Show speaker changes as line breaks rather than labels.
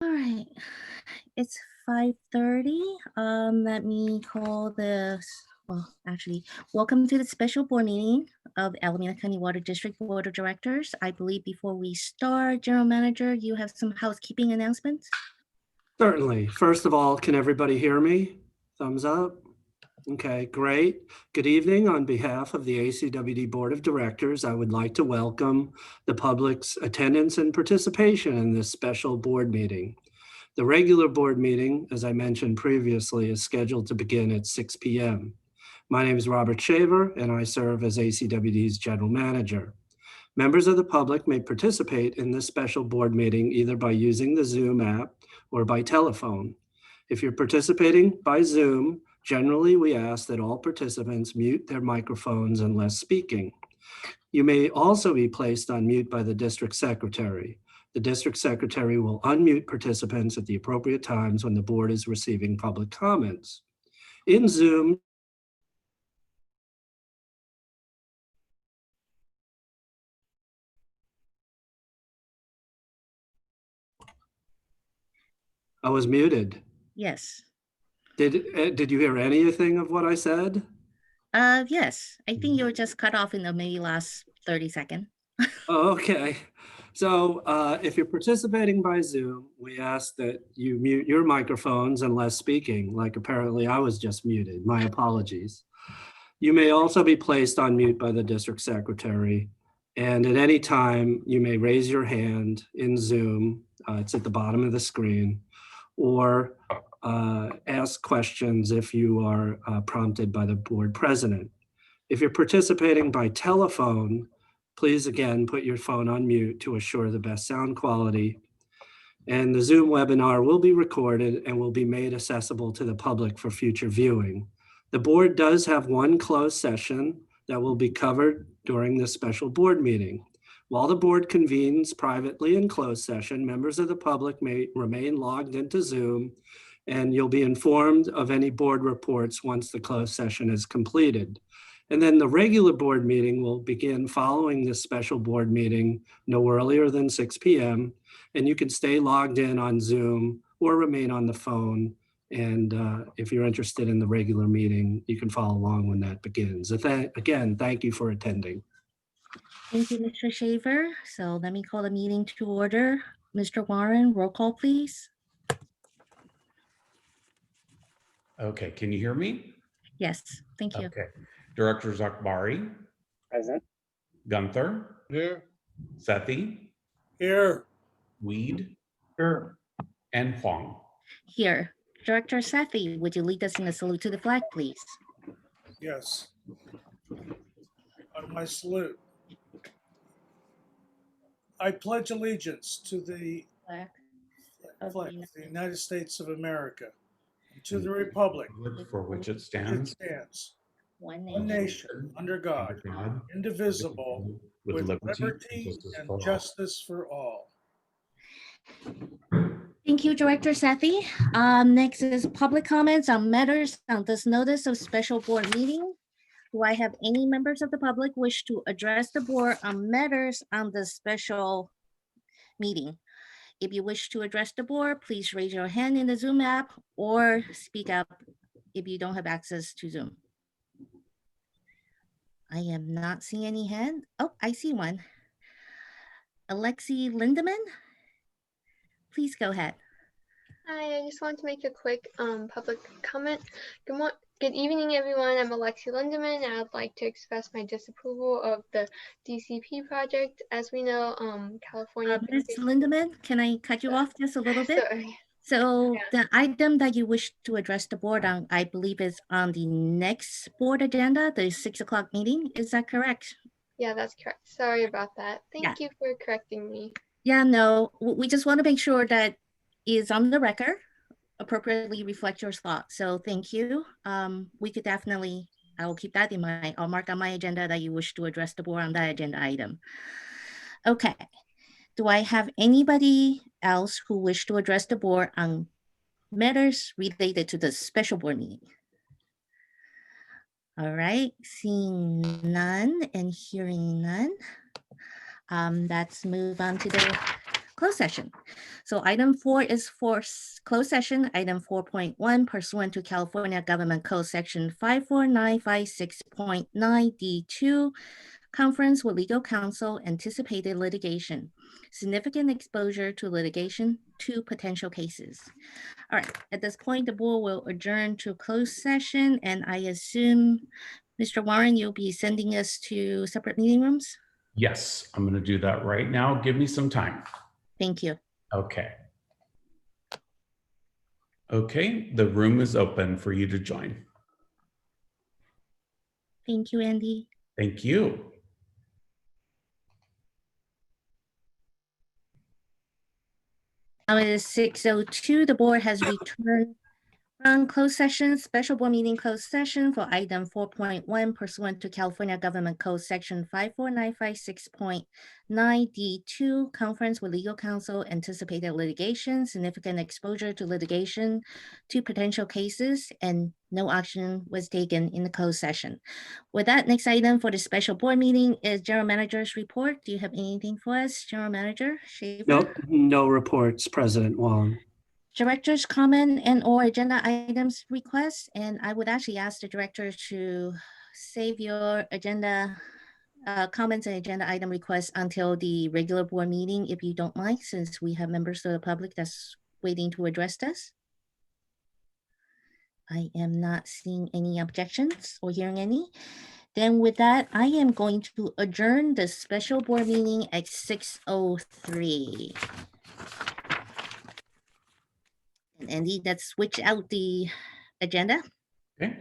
All right, it's 5:30. Let me call welcome to the special board meeting of Alameda County Water District Board of Directors. I believe before we start, General Manager, you have some housekeeping announcements?
Certainly. First of all, can everybody hear me? Thumbs up. Okay, great. Good evening. On behalf of the ACWD Board of Directors, I would like to welcome the public's attendance and participation in this special board meeting. The regular board meeting, as I mentioned previously, is scheduled to begin at 6 p.m. My name is Robert Shaver, and I serve as ACWD's General Manager. Members of the public may participate in this special board meeting either by using the Zoom app or by telephone. If you're participating by Zoom, generally we ask that all participants mute their microphones unless speaking. You may also be placed on mute by the district secretary. The district secretary will unmute participants at the appropriate times when the board is receiving public comments. In Zoom, I was muted.
Yes.
Did you hear anything of what I said?
Yes. I think you were just cut off in the maybe last 30 seconds.
Oh, okay. So if you're participating by Zoom, we ask that you mute your microphones unless speaking, like apparently I was just muted. My apologies. You may also be placed on mute by the district secretary. And at any time, you may raise your hand in Zoom. It's at the bottom of the screen, or ask questions if you are prompted by the board president. If you're participating by telephone, please again put your phone on mute to assure the best sound quality. And the Zoom webinar will be recorded and will be made accessible to the public for future viewing. The board does have one closed session that will be covered during this special board meeting. While the board convenes privately in closed session, members of the public may remain logged into Zoom, and you'll be informed of any board reports once the closed session is completed. And then the regular board meeting will begin following this special board meeting no earlier than 6 p.m. And you can stay logged in on Zoom or remain on the phone. And if you're interested in the regular meeting, you can follow along when that begins. Again, thank you for attending.
Thank you, Mr. Shaver. So let me call the meeting to order. Mr. Warren, roll call, please.
Okay, can you hear me?
Yes, thank you.
Okay. Directors Akbari.
Present.
Gunther.
Here.
Sethy.
Here.
Weed.
Here.
And Huang.
Here. Director Sethy, would you lead us in a salute to the flag, please?
Yes. On my salute. I pledge allegiance to the flag of the United States of America and to the republic
For which it
which
stands.
One
one nation, under God, indivisible, with liberty and justice for all.
Thank you, Director Sethy. Next is public comments on matters on this notice of special board meeting. Do I have any members of the public wish to address the board on matters on the special meeting? If you wish to address the board, please raise your hand in the Zoom app or speak up if you don't have access to Zoom. I am not seeing any hand. Oh, I see one. Alexi Lindemann, please go ahead.
Hi, I just wanted to make a quick public comment. Good evening, everyone. I'm Alexi Lindemann, and I'd like to express my disapproval of the DCP project. As we know, California.
Ms. Lindemann, can I cut you off just a little bit?
Sorry.
So the item that you wish to address the board on, I believe is on the next board agenda, the 6 o'clock meeting. Is that correct?
Yeah, that's correct. Sorry about that. Thank you for correcting me.
Yeah, no, we just want to make sure that is on the record, appropriately reflect your thoughts. So thank you. We could definitely, I will keep that in mind. I'll mark on my agenda that you wish to address the board on that agenda item. Okay. Do I have anybody else who wish to address the board on matters related to the special board meeting? All right, seeing none and hearing none. Let's move on to the closed session. So item 4 is for closed session. Item 4.1 pursuant to California Government Code Section 54956.9 D2, conference with legal counsel, anticipated litigation, significant exposure to litigation, 2 potential cases. All right, at this point, the board will adjourn to closed session, and I assume, Mr. Warren, you'll be sending us to separate meeting rooms?
Yes, I'm going to do that right now. Give me some time.
Thank you.
Okay. Okay, the room is open for you to join.
Thank you, Andy.
Thank you.
Now it is 6:02. The board has returned from closed session, special board meeting closed session for item 4.1 pursuant to California Government Code Section 54956.9 D2, conference with legal counsel, anticipated litigation, significant exposure to litigation, 2 potential cases, and no action was taken in the closed session. With that, next item for the special board meeting is General Manager's report. Do you have anything for us, General Manager Schaefer?
No reports, President Huang.
Director's comment and or agenda items requests, and I would actually ask the director to save your agenda comments and agenda item requests until the regular board meeting, if you don't mind, since we have members of the public that's waiting to address this. I am not seeing any objections or hearing any. Then with that, I am going to adjourn the special board meeting at 6:03. And Andy, let's switch out the agenda.
Okay.